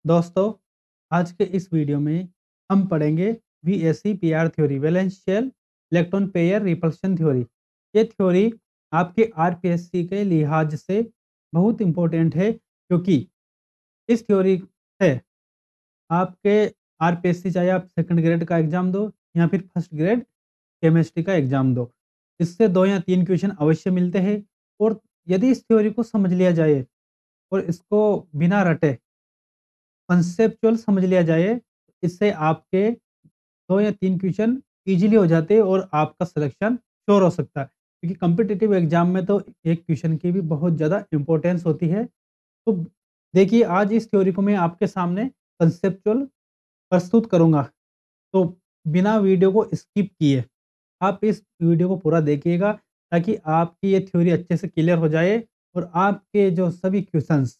दोस्तों, आज के इस वीडियो में हम पढ़ेंगे VSEPR theory, valence shell electron pair repulsion theory. ये थ्योरी आपके आरपीएससी के लिहाज से बहुत इंपॉर्टेंट है, क्योंकि इस थ्योरी से आपके आरपीएससी, चाहे आप सेकंड ग्रेड का एग्जाम दो या फिर फर्स्ट ग्रेड केमिस्ट्री का एग्जाम दो, इससे 2 या 3 क्वेश्चन अवश्य मिलते हैं। और यदि इस थ्योरी को समझ लिया जाए और इसको बिना रटे कंसेप्चुअल समझ लिया जाए, इससे आपके 2 या 3 क्वेश्चन ईज़िली हो जाते हैं और आपका सिलेक्शन श्योर हो सकता है। क्योंकि कॉम्पिटिटिव एग्ज़ाम में तो एक क्वेश्चन की भी बहुत ज़्यादा इम्पोर्टेंस होती है। तो देखिए, आज इस थ्योरी को मैं आपके सामने कंसेप्चुअल प्रस्तुत करूँगा। तो बिना वीडियो को स्किप किए आप इस वीडियो को पूरा देखिएगा, ताकि आपकी ये थ्योरी अच्छे से क्लियर हो जाए और आपके जो सभी क्वेश्चंस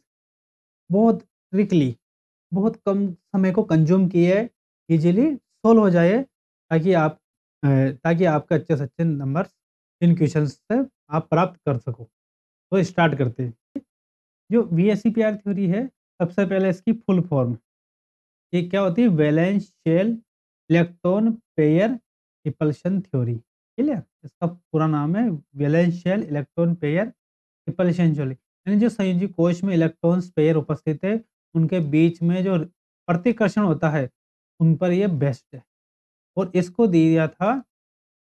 बहुत ट्रिकली, बहुत कम समय को कंज्यूम किए इजीली सोल्व हो जाए, ताकि ताकि आपके अच्छे से अच्छे नंबर्स इन क्वेश्चंस से आप प्राप्त कर सको। तो स्टार्ट करते हैं। जो वीएससीपीआर थ्योरी है, सबसे पहले इसकी फुल फॉर्म ये क्या होती है? Valence shell electron pair repulsion theory. Clear? इसका पूरा नाम है valence shell electron pair repulsion theory. यानी जो संयोजी कोश में इलेक्ट्रॉन्स पेयर उपस्थित है, उनके बीच में जो प्रतिकर्षण होता है, उन पर ये बेस्ड है। और इसको दिया था,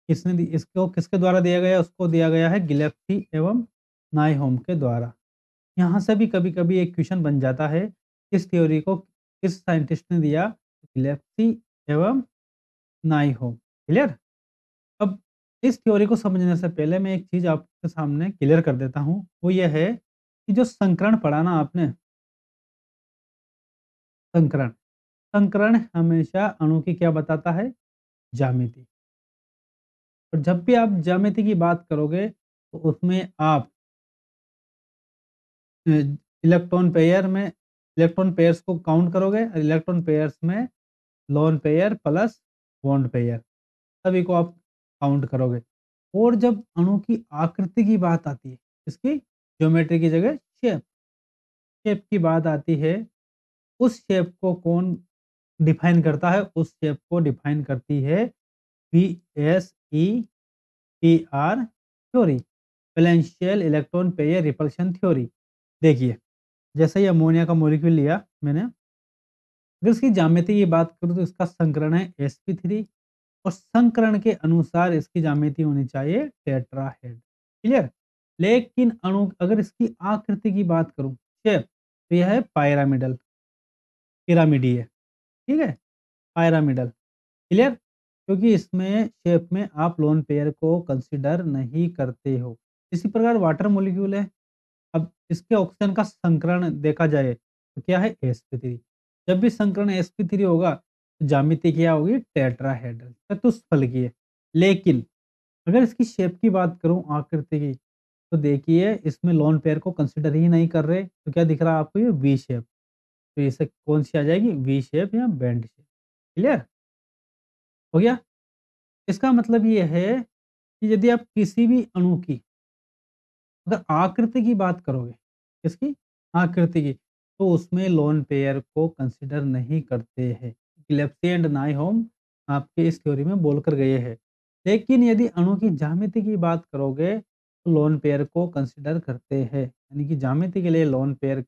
इसको किसके द्वारा दिया गया? उसको दिया गया है गिलेस्पी एवं नाइहोम के द्वारा। यहाँ से भी कभी-कभी एक क्वेश्चन बन जाता है, इस थ्योरी को किस साइंटिस्ट ने दिया? गिलेस्पी एवं नाइहोम। क्लियर? अब इस थ्योरी को समझने से पहले मैं एक चीज़ आपके सामने क्लियर कर देता हूँ, वो ये है कि जो संकरण पढ़ा ना आपने, संकरण, संकरण हमेशा अणु की क्या बताता है? ज्यामिति। और जब भी आप ज्यामिति की बात करोगे, तो उसमें आप इलेक्ट्रॉन पेयर में इलेक्ट्रॉन पेयर्स को काउंट करोगे, और इलेक्ट्रॉन पेयर्स में lone pair plus bond pair, सभी को आप काउंट करोगे। और जब अणु की आकृति की बात आती है, इसकी ज्योमेट्री की जगह शेप, शेप की बात आती है, उस शेप को कौन डिफाइन करता है? उस शेप को डिफाइन करती है VSEPR theory, वैलेंशियल electron pair repulsion theory. देखिए, जैसे ही अमोनिया का मॉलिक्यूल लिया मैंने, अगर इसकी ज्यामिति की बात करूँ तो इसका संकरण है sp3, और संकरण के अनुसार इसकी ज्यामिति होनी चाहिए टेट्राहेड। क्लियर? लेकिन अणु, अगर इसकी आकृति की बात करूँ, शेप, तो यह है पायरामिडल, पिरामिडीय। ठीक है? पायरामिडल। क्लियर? क्योंकि इसमें शेप में आप लोन पेयर को कंसीडर नहीं करते हो। इसी प्रकार वाटर मॉलिक्यूल है। अब इसके ऑक्सीजन का संकरण देखा जाए, तो क्या है? sp3। जब भी संकरण sp3 होगा, तो ज्यामिति क्या होगी? टेट्राहेड्रल, चतुष्फलकीय। लेकिन अगर इसकी शेप की बात करूं, आकृति की, तो देखिए इसमें लोन पेयर को कंसीडर ही नहीं कर रहे, तो क्या दिख रहा है आपको? ये वी शेप। तो इसे कौन सी आ जाएगी? वी शेप या बैंड शेप। क्लियर हो गया? इसका मतलब ये है कि यदि आप किसी भी अणु की अगर आकृति की बात करोगे, किसकी? आकृति की, तो उसमें लोन पेयर को कंसीडर नहीं करते हैं। गिलेस्पी एंड नाइहोम आपके इस थ्योरी में बोलकर गए हैं। लेकिन यदि अणु की ज्यामिति की बात करोगे, तो लोन पेयर को कंसीडर करते हैं। यानी कि ज्यामिति के लिए लोन पेयर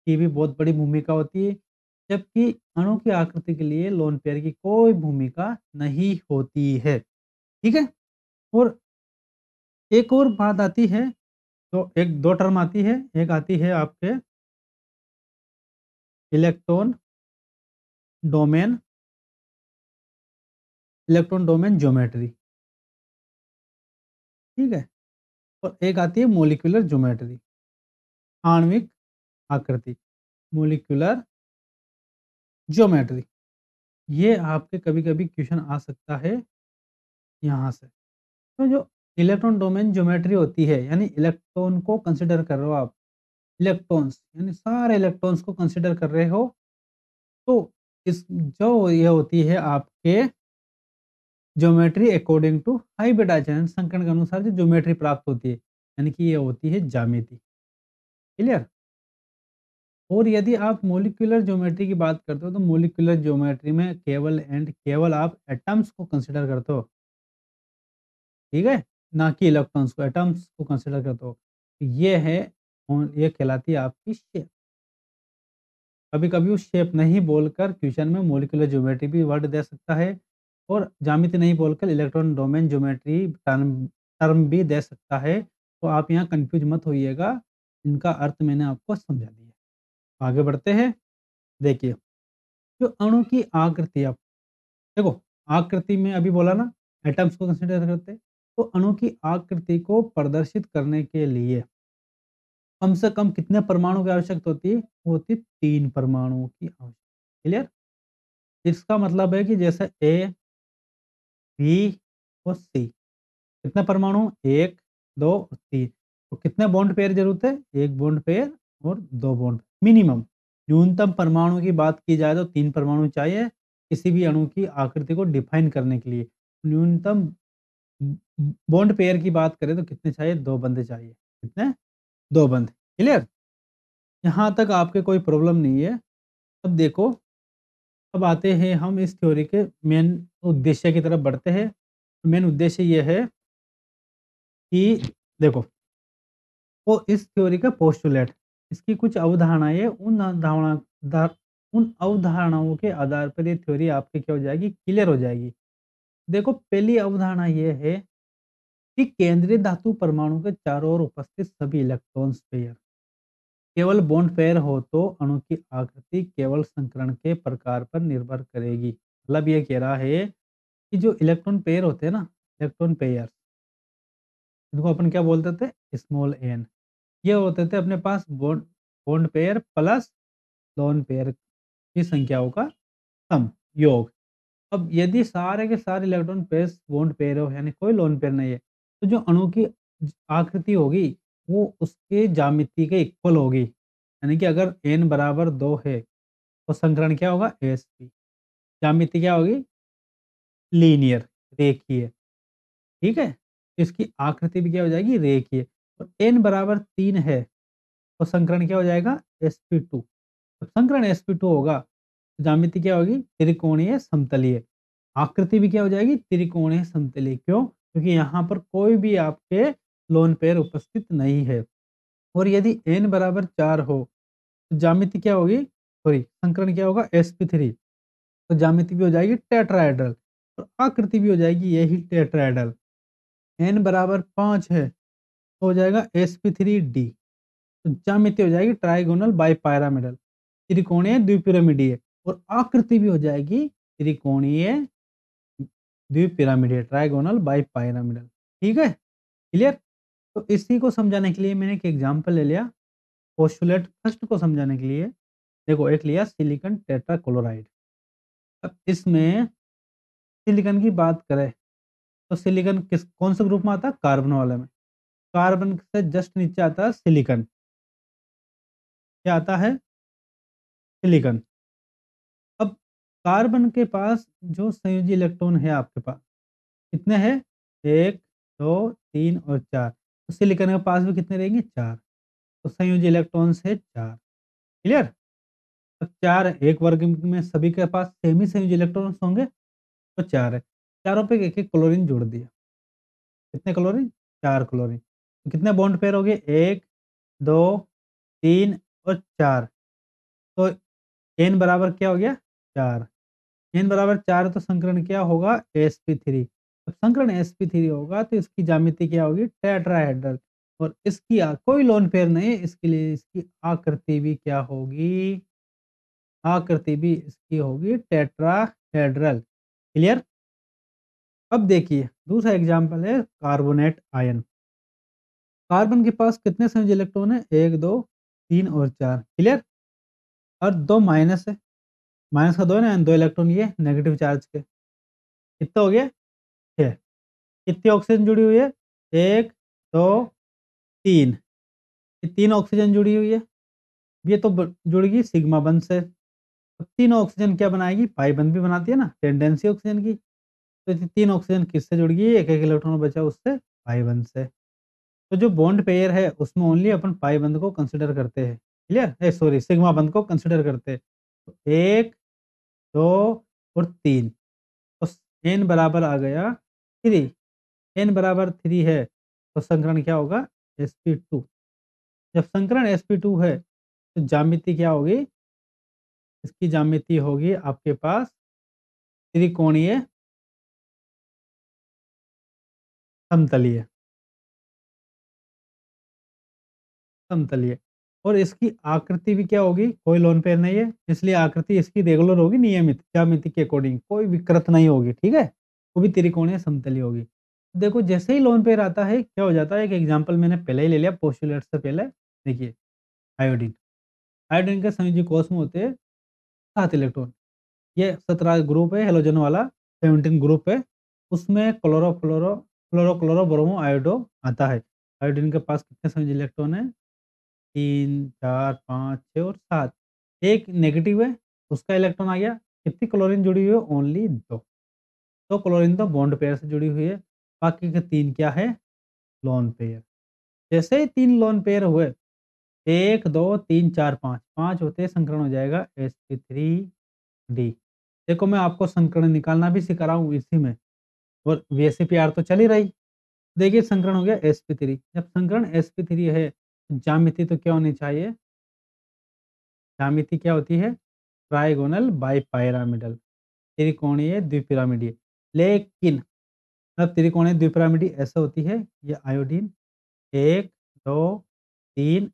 की भी बहुत बड़ी भूमिका होती है, जबकि अणु की आकृति के लिए लोन पेयर की कोई भूमिका नहीं होती है। ठीक है? और एक और बात आती है, तो एक 2 टर्म आती है, एक आती है आपके electron domain, electron domain geometry, ठीक है? और एक आती है मॉलिक्यूलर ज्योमेट्री, आणविक आकृति, मॉलिक्यूलर ज्योमेट्री। ये आपके कभी-कभी क्वेश्चन आ सकता है यहाँ से। तो जो इलेक्ट्रॉन डोमेन ज्योमेट्री होती है, यानी इलेक्ट्रॉन को कंसीडर कर रहे हो आप, इलेक्ट्रॉन्स यानी सारे इलेक्ट्रॉन्स को कंसीडर कर रहे हो, तो इस जो ये होती है आपके ज्योमेट्री अकॉर्डिंग टू हाइब्रिडाइजेशन, संकरण के अनुसार जो ज्योमेट्री प्राप्त होती है, यानी कि ये होती है ज्यामिति। क्लियर? और यदि आप मॉलिक्यूलर ज्योमेट्री की बात करते हो तो मॉलिक्यूलर ज्योमेट्री में केवल आप एटम्स को कंसीडर करते हो, ठीक है? ना कि इलेक्ट्रॉन्स को, एटम्स को कंसीडर करते हो। ये है और ये कहलाती है आपकी शेप। कभी-कभी उस शेप नहीं बोलकर क्वेश्चन में मॉलिक्यूलर ज्योमेट्री भी वर्ड दे सकता है और ज्यामिति नहीं बोलकर electron domain geometry term term भी दे सकता है। तो आप यहाँ कन्फ्यूज़ मत होइएगा, इनका अर्थ मैंने आपको समझा दिया। आगे बढ़ते हैं, देखिए, जो अणु की आकृति आप देखो, आकृति में अभी बोला ना एटम्स को कंसीडर करते हैं, तो अणु की आकृति को प्रदर्शित करने के लिए कम से कम कितने परमाणु की आवश्यकता होती है? वो होती है 3 परमाणुओं की आवश्यकता। क्लियर? इसका मतलब है कि जैसे ए, बी और सी, कितने परमाणु? 1, 2 और 3। तो कितने बॉन्ड पेयर ज़रूरत है? 1 बॉन्ड पेयर और 2 बॉन्ड मिनिमम। न्यूनतम परमाणु की बात की जाए तो 3 परमाणु चाहिए, किसी भी अणु की आकृति को डिफाइन करने के लिए। न्यूनतम बॉन्ड पेयर की बात करें तो कितने चाहिए? 2 बंधे चाहिए। कितने? 2 बंधे। क्लियर? यहाँ तक आपके कोई प्रॉब्लम नहीं है। अब देखो, अब आते हैं हम इस थ्योरी के मेन उद्देश्य की तरफ बढ़ते हैं। मेन उद्देश्य ये है कि देखो, वो इस थ्योरी का पोस्टुलेट, इसकी कुछ अवधारणाएँ उन अवधारणाओं के आधार पर ये थ्योरी आपकी क्या हो जाएगी? क्लियर हो जाएगी। देखो, पहली अवधारणा ये है कि केंद्रीय धातु परमाणु के चारों ओर उपस्थित सभी इलेक्ट्रॉन्स पेयर केवल बॉन्ड पेयर हो तो अणु की आकृति केवल संकरण के प्रकार पर निर्भर करेगी। मतलब ये कह रहा है कि जो इलेक्ट्रॉन पेयर होते हैं ना, इलेक्ट्रॉन पेयर, इनको अपन क्या बोलते थे? Small n. ये होते थे अपने पास bond bond pair plus lone pair की संख्याओं का सम, योग। अब यदि सारे के सारे इलेक्ट्रॉन पेयर्स बॉन्ड पेयर हो यानी कोई लोन पेयर नहीं है, तो जो अणु की आकृति होगी वो उसके ज्यामिति के इक्वल होगी। यानी कि अगर n बराबर 2 है तो संकरण क्या होगा? sp। ज्यामिति क्या होगी? लीनियर, रेखीय। ठीक है? इसकी आकृति भी क्या हो जाएगी? रेखीय। और n बराबर 3 है तो संकरण क्या हो जाएगा? sp2। जब संकरण sp2 होगा तो ज्यामिति क्या होगी? त्रिकोणीय समतलीय। आकृति भी क्या हो जाएगी? त्रिकोणीय समतलीय। क्यों? क्योंकि यहाँ पर कोई भी आपके लोन पेयर उपस्थित नहीं है। और यदि n बराबर 4 हो तो ज्यामिति क्या होगी? सॉरी, संकरण क्या होगा? sp3। तो ज्यामिति भी हो जाएगी टेट्राहेड्रल और आकृति भी हो जाएगी यही टेट्राहेड्रल। n बराबर 5 है तो हो जाएगा sp3d। तो ज्यामिति हो जाएगी ट्राइगोनल बाइपिरामिडल, त्रिकोणीय द्विपिरामिडीय। और आकृति भी हो जाएगी त्रिकोणीय द्विपिरामिडीय, ट्राइगोनल बाइपिरामिडल। ठीक है? क्लियर? तो इसी को समझाने के लिए मैंने एक एग्जांपल ले लिया। पोस्टुलेट फर्स्ट को समझाने के लिए देखो, एक लिया सिलिकॉन टेट्राक्लोराइड। अब इसमें सिलिकॉन की बात करें तो सिलिकॉन किस कौन से ग्रुप में आता है? कार्बन वाले में। कार्बन से जस्ट नीचे आता है सिलिकॉन। क्या आता है? सिलिकॉन। अब कार्बन के पास जो संयोजी इलेक्ट्रॉन है आपके पास, कितने हैं? 1, 2, 3 और 4। तो सिलिकॉन के पास भी कितने रहेंगे? 4। तो संयोजी इलेक्ट्रॉन्स है 4। क्लियर? अब 4 एक वर्ग में सभी के पास सेम ही संयोजी इलेक्ट्रॉन्स होंगे, तो 4 है। चारों पे एक-एक क्लोरीन जोड़ दिया। कितने क्लोरीन? 4 क्लोरीन। तो कितने बॉन्ड पेयर हो गए? 1, 2, 3 और 4। तो n बराबर क्या हो गया? 4। n बराबर 4 है तो संकरण क्या होगा? sp3। जब संकरण sp3 होगा तो इसकी ज्यामिति क्या होगी? टेट्राहेड्रल। और इसकी कोई लोन पेयर नहीं है, इसके लिए इसकी आकृति भी क्या होगी? आकृति भी इसकी होगी टेट्राहेड्रल। क्लियर? अब देखिए, दूसरा एग्जांपल है कार्बोनेट आयन। कार्बन के पास कितने संयोजी इलेक्ट्रॉन है? 1, 2, 3 और 4। क्लियर? और 2 माइनस है। माइनस का 2 है ना, 2 इलेक्ट्रॉन ये नेगेटिव चार्ज के। कितना हो गया? 6। कितनी ऑक्सीजन जुड़ी हुई है? 1, 2, 3। ये 3 ऑक्सीजन जुड़ी हुई है। ये तो जुड़ेगी सिग्मा बंध से। अब 3 ऑक्सीजन क्या बनाएगी? पाई बंध भी बनाती है ना, टेंडेंसी ऑक्सीजन की। तो ये 3 ऑक्सीजन किससे जुड़ गई? एक-एक इलेक्ट्रॉन बचा उससे, पाई बंध से। तो जो बॉन्ड पेयर है उसमें ओनली अपन पाई बंध को कंसीडर करते हैं। क्लियर? सॉरी, सिग्मा बंध को कंसीडर करते। तो 1, 2 और 3, तो n बराबर आ गया 3, n बराबर 3 है, तो संकरण क्या होगा? sp2। जब संकरण sp2 है, तो ज्यामिति क्या होगी? इसकी ज्यामिति होगी आपके पास त्रिकोणीय समतलीय, समतलीय। और इसकी आकृति भी क्या होगी? कोई लोन पेयर नहीं है, इसलिए आकृति इसकी रेगुलर होगी, नियमित ज्यामिति के अकॉर्डिंग, कोई विकृत नहीं होगी, ठीक है? वो भी त्रिकोणीय समतलीय होगी। देखो जैसे ही लोन पेयर आता है, क्या हो जाता है? एक एग्जांपल मैंने पहले ही ले लिया पोस्टुलेट से पहले। देखिए, आयोडीन, आयोडीन के संयोजी कोष में होते हैं 7 इलेक्ट्रॉन। ये 17 ग्रुप है, हेलोजन वाला 17 ग्रुप है। उसमें क्लोरो फ्लोरो आयोडो आता है। आयोडीन के पास कितने संयोजी इलेक्ट्रॉन है? 3, 4, 5, 6 और 7। एक नेगेटिव है, उसका इलेक्ट्रॉन आ गया। कितनी क्लोरीन जुड़ी हुई है? ओनली 2। तो क्लोरीन तो बॉन्ड पेयर से जुड़ी हुई है। बाकी के 3 क्या है? Lone pair. जैसे ही 3 लोन पेयर हुए, 1, 2, 3, 4, 5, 5 होते ही संकरण हो जाएगा sp3d। देखो मैं आपको संकरण निकालना भी सिखा रहा हूँ इसी में, और VSEPR तो चल ही रही। देखिए संकरण हो गया sp3। जब संकरण sp3 है, तो ज्यामिति तो क्या होनी चाहिए? ज्यामिति क्या होती है? ट्राइगोनल बाइपिरामिडल, त्रिकोणीय द्विपिरामिडीय। लेकिन अब त्रिकोणीय द्विपिरामिडीय ऐसे होती है, ये आयोडीन 1, 2, 3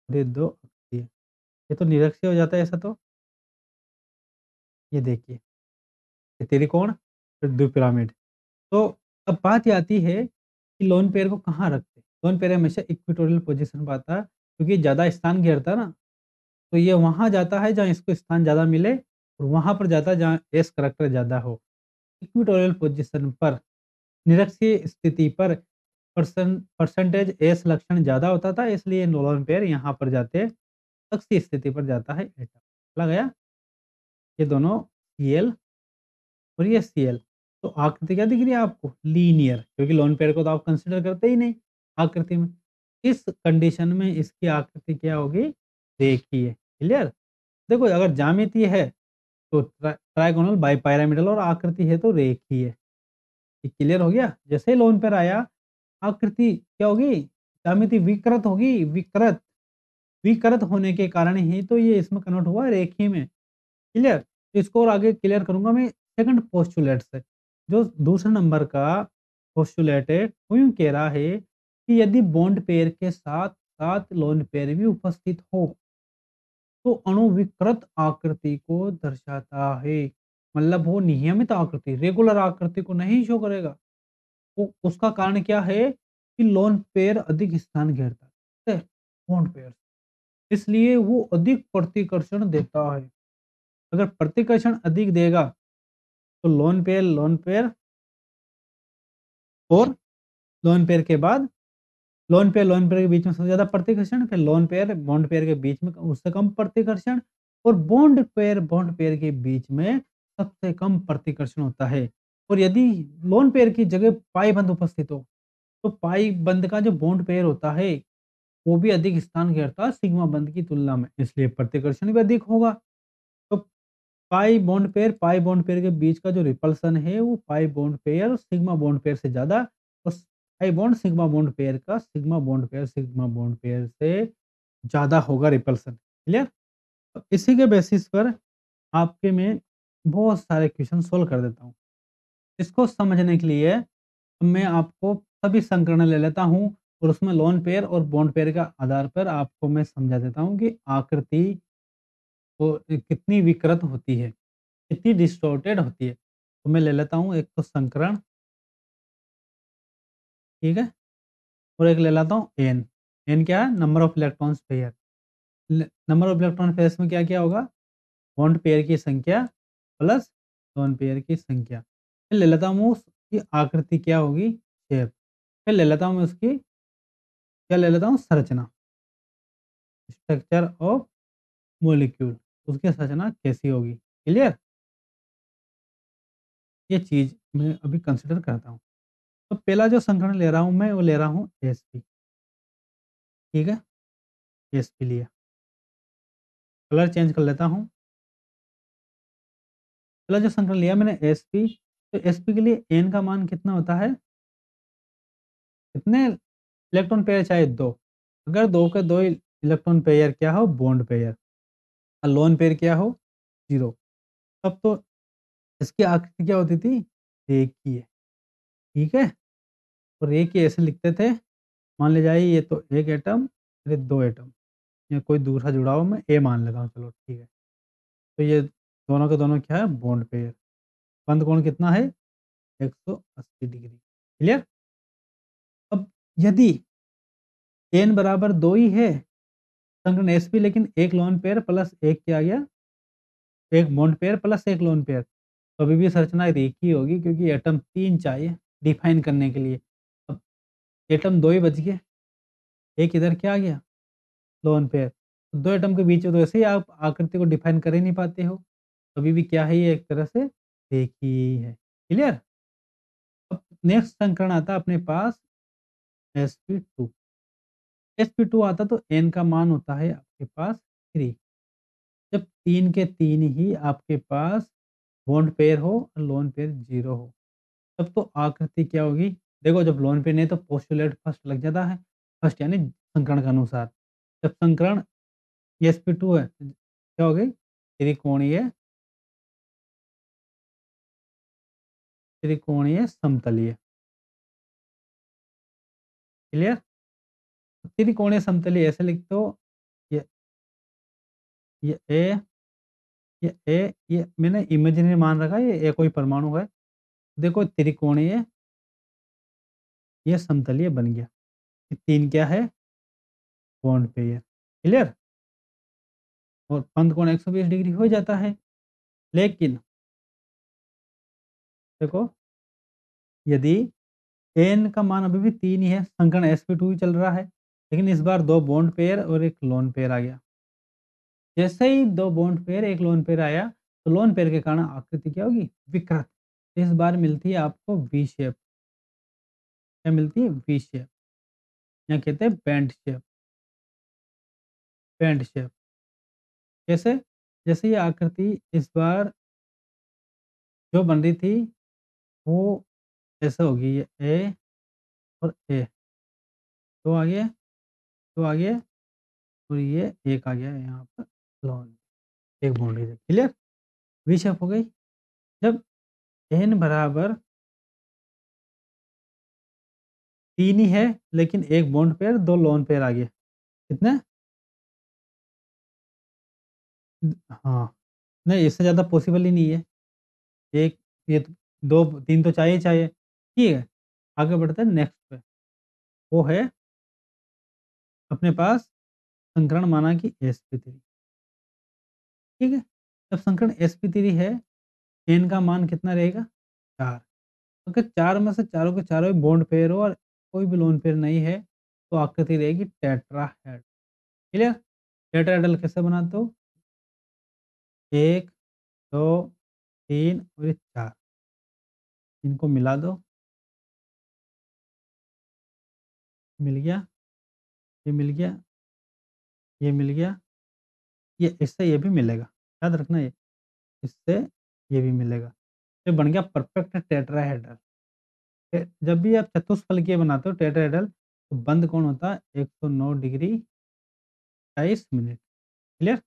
और ये 2 अक्षीय। ये तो निरक्षीय हो जाता है ऐसा तो। ये देखिए, ये त्रिकोण फिर द्विपिरामिड। तो अब बात ये आती है कि लोन पेयर को कहाँ रखते हैं? लोन पेयर हमेशा इक्वेटोरियल पोजीशन पे आता है, क्योंकि ज़्यादा स्थान घेरता है ना, तो ये वहाँ जाता है जहाँ इसको स्थान ज़्यादा मिले, और वहाँ पर जाता है जहाँ एस करैक्टर ज़्यादा हो। इक्वेटोरियल पोजीशन पर, निरक्षीय स्थिति पर परसेंटेज एस लक्षण ज़्यादा होता था, इसलिए लोन पेयर यहाँ पर जाते हैं। अक्षीय स्थिति पर जाता है एटम। चला गया? ये दोनों Cl और ये Cl। तो आकृति क्या दिख रही है आपको? लीनियर, क्योंकि लोन पेयर को तो आप कंसीडर करते ही नहीं आकृति में। इस कंडीशन में इसकी आकृति क्या होगी? रेखीय। क्लियर? देखो अगर ज्यामिति है तो ट्राइगोनल बाइपिरामिडल, और आकृति है तो रेखीय। ये क्लियर हो गया? जैसे ही लोन पेयर आया, आकृति क्या होगी? ज्यामिति विकृत होगी, विकृत। विकृत होने के कारण ही तो ये इसमें कन्वर्ट हुआ रेखीय में। क्लियर? तो इसको और आगे क्लियर करूँगा मैं सेकंड पोस्टुलेट से। जो दूसरे नंबर का पोस्टुलेट है, वो यूँ कह रहा है कि यदि बॉन्ड पेयर के साथ-साथ लोन पेयर भी उपस्थित हो, तो अणु विकृत आकृति को दर्शाता है। मतलब वो नियमित आकृति, रेगुलर आकृति को नहीं शो करेगा। वो उसका कारण क्या है कि लोन पेयर अधिक स्थान घेरता है बॉन्ड पेयर, इसलिए वो अधिक प्रतिकर्षण देता है। अगर प्रतिकर्षण अधिक देगा, तो और लोन पेयर के बाद लोन पेयर के बीच में सबसे ज़्यादा प्रतिकर्षण, फिर लोन पेयर बॉन्ड पेयर के बीच में उससे कम प्रतिकर्षण, और बॉन्ड पेयर के बीच में सबसे कम प्रतिकर्षण होता है। और यदि लोन पेयर की जगह पाई बंध उपस्थित हो, तो पाई बंध का जो बॉन्ड पेयर होता है, वो भी अधिक स्थान घेरता है सिग्मा बंध की तुलना में, इसलिए प्रतिकर्षण भी अधिक होगा। तो पाई बॉन्ड पेयर के बीच का जो रिपल्सन है, वो पाई बॉन्ड पेयर और सिग्मा बॉन्ड पेयर से ज़्यादा, और pi bond sigma bond pair का सिग्मा बॉन्ड पेयर से ज़्यादा होगा रिपल्सन। क्लियर? तो इसी के बेसिस पर आपके मैं बहुत सारे क्वेश्चन सोल्व कर देता हूँ। इसको समझने के लिए मैं आपको सभी संकरण ले लेता हूँ, और उसमें लोन पेयर और बॉन्ड पेयर का आधार पर आपको मैं समझा देता हूँ कि आकृति वो कितनी विकृत होती है, कितनी डिस्टॉर्टेड होती है। तो मैं ले लेता हूँ एक तो संकरण, ठीक है? और एक ले लेता हूँ एन। एन क्या है? Number of electrons pair. Number of electron pairs में क्या-क्या होगा? बॉन्ड पेयर की संख्या प्लस लोन पेयर की संख्या। फिर ले लेता हूँ उसकी आकृति क्या होगी? शेप। फिर ले लेता हूँ मैं उसकी क्या ले लेता हूँ? संरचना, स्ट्रक्चर ऑफ मॉलिक्यूल, उसकी संरचना कैसी होगी? क्लियर? ये चीज़ मैं अभी कंसीडर करता हूँ। तो पहला जो संकरण ले रहा हूँ मैं, वो ले रहा हूँ sp, ठीक है? sp लिया। कलर चेंज कर लेता हूँ। पहला जो समीकरण लिया मैंने sp, तो sp के लिए n का मान कितना होता है? कितने इलेक्ट्रॉन पेयर चाहिए? 2। अगर 2 के 2 इलेक्ट्रॉन पेयर क्या हो? Bond pair. और लोन पेयर क्या हो? 0। तब तो इसकी आकृति क्या होती थी? रेखीय। ठीक है? और रेखीय ऐसे लिखते थे, मान ले जाइए ये तो 1 एटम, ये 2 एटम, या कोई दूसरा जुड़ाव मैं A मान लेता हूँ, चलो ठीक है। तो ये दोनों के दोनों क्या है? Bond pair. बंद कोण कितना है? 180 डिग्री। क्लियर? अब यदि n बराबर 2 ही है, समीकरण sp, लेकिन एक लोन पेयर प्लस एक क्या आ गया? एक बॉन्ड पेयर प्लस एक लोन पेयर, तो अभी भी संरचना रेखीय होगी, क्योंकि एटम 3 चाहिए डिफाइन करने के लिए। अब एटम 2 ही बच गए, एक इधर क्या आ गया? Lone pair. तो 2 एटम के बीच में तो ऐसे ही आप आकृति को डिफाइन कर ही नहीं पाते हो। तो अभी भी क्या है? ये एक तरह से रेखीय ही है। क्लियर? अब नेक्स्ट समीकरण आता है अपने पास sp2। sp2 आता तो n का मान होता है आपके पास 3। जब 3 के 3 ही आपके पास बॉन्ड पेयर हो और लोन पेयर 0 हो, तब तो आकृति क्या होगी? देखो, जब लोन पेयर नहीं तो पोस्टुलेट फर्स्ट लग जाता है। फर्स्ट यानी समीकरण के अनुसार। जब समीकरण sp2 है, क्या हो गई? त्रिकोणीय त्रिकोणीय समतलीय। क्लियर? त्रिकोणीय समतलीय ऐसे लिखते हो, ये ये ए, ये ए, ये मैंने इमेजिनरी मान रखा है, ये कोई परमाणु है। देखो, त्रिकोणीय ये समतलीय बन गया। ये 3 क्या है? Bond pair. क्लियर? और बंद कोण 120 डिग्री हो जाता है। लेकिन देखो, यदि n का मान अभी भी 3 ही है, समीकरण sp2 ही चल रहा है, लेकिन इस बार 2 बॉन्ड पेयर और 1 लोन पेयर आ गया। जैसे ही 2 बॉन्ड पेयर, 1 लोन पेयर आया, तो लोन पेयर के कारण आकृति क्या होगी? विकृत। इस बार मिलती है आपको वी शेप। क्या मिलती है? वी शेप, या कहते हैं बैंड शेप। बैंड शेप कैसे? जैसे ये आकृति इस बार जो बन रही थी, वो ऐसा होगी, ये ए और ए, 2 आ गए, 2 आ गए, और ये 1 आ गया यहाँ पर लोन, एक बाउंड्री से। क्लियर? वी शेप हो गई। जब n बराबर 3 ही है, लेकिन 1 बॉन्ड पेयर, 2 लोन पेयर आ गए। कितने? हाँ, नहीं, इससे ज़्यादा पॉसिबल ही नहीं है। एक, ये तो 2 3 तो चाहिए ही चाहिए। ठीक है, आगे बढ़ते हैं नेक्स्ट पे। वो है अपने पास संकरण माना कि sp3। ठीक है? जब संकरण sp3 है, n का मान कितना रहेगा? 4। अगर 4 में से चारों के चारों ही बॉन्ड पेयर हो और कोई भी लोन पेयर नहीं है, तो आकृति रहेगी टेट्राहेड। क्लियर? टेट्राहेड्रल कैसे बनाते हो? 1, 2, 3 और ये 4, इनको मिला दो, मिल गया, ये मिल गया, ये मिल गया, ये इससे ये भी मिलेगा। याद रखना ये, इससे ये भी मिलेगा। ये बन गया परफेक्ट टेट्राहेड्रल। जब भी आप चतुष्फलकीय बनाते हो टेट्राहेड्रल, तो बंद कोण होता है 109 डिग्री 28 मिनट। क्लियर?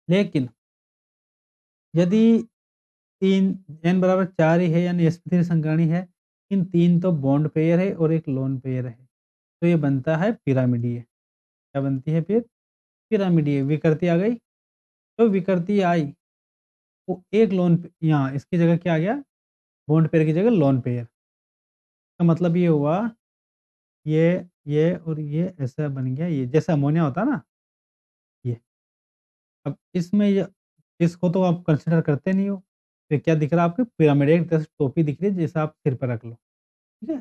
लेकिन यदि 3 n बराबर 4 ही है, यानी sp3 संकरणी है, इन 3 तो बॉन्ड पेयर है और 1 लोन पेयर है, तो ये बनता है पिरामिडीय। क्या बनती है फिर? पिरामिडीय। विकृति आ गई। तो विकृति आई, तो एक लोन यहाँ इसकी जगह क्या आ गया? बॉन्ड पेयर की जगह लोन पेयर। का मतलब ये हुआ, ये और ये ऐसा बन गया, ये जैसे अमोनिया होता है ना, ये। अब इसमें ये, इसको तो आप कंसिडर करते नहीं हो, तो क्या दिख रहा है आपको? पिरामिड, एक तरह से टोपी दिख रही है, जैसे आप सिर पर रख लो। ठीक है?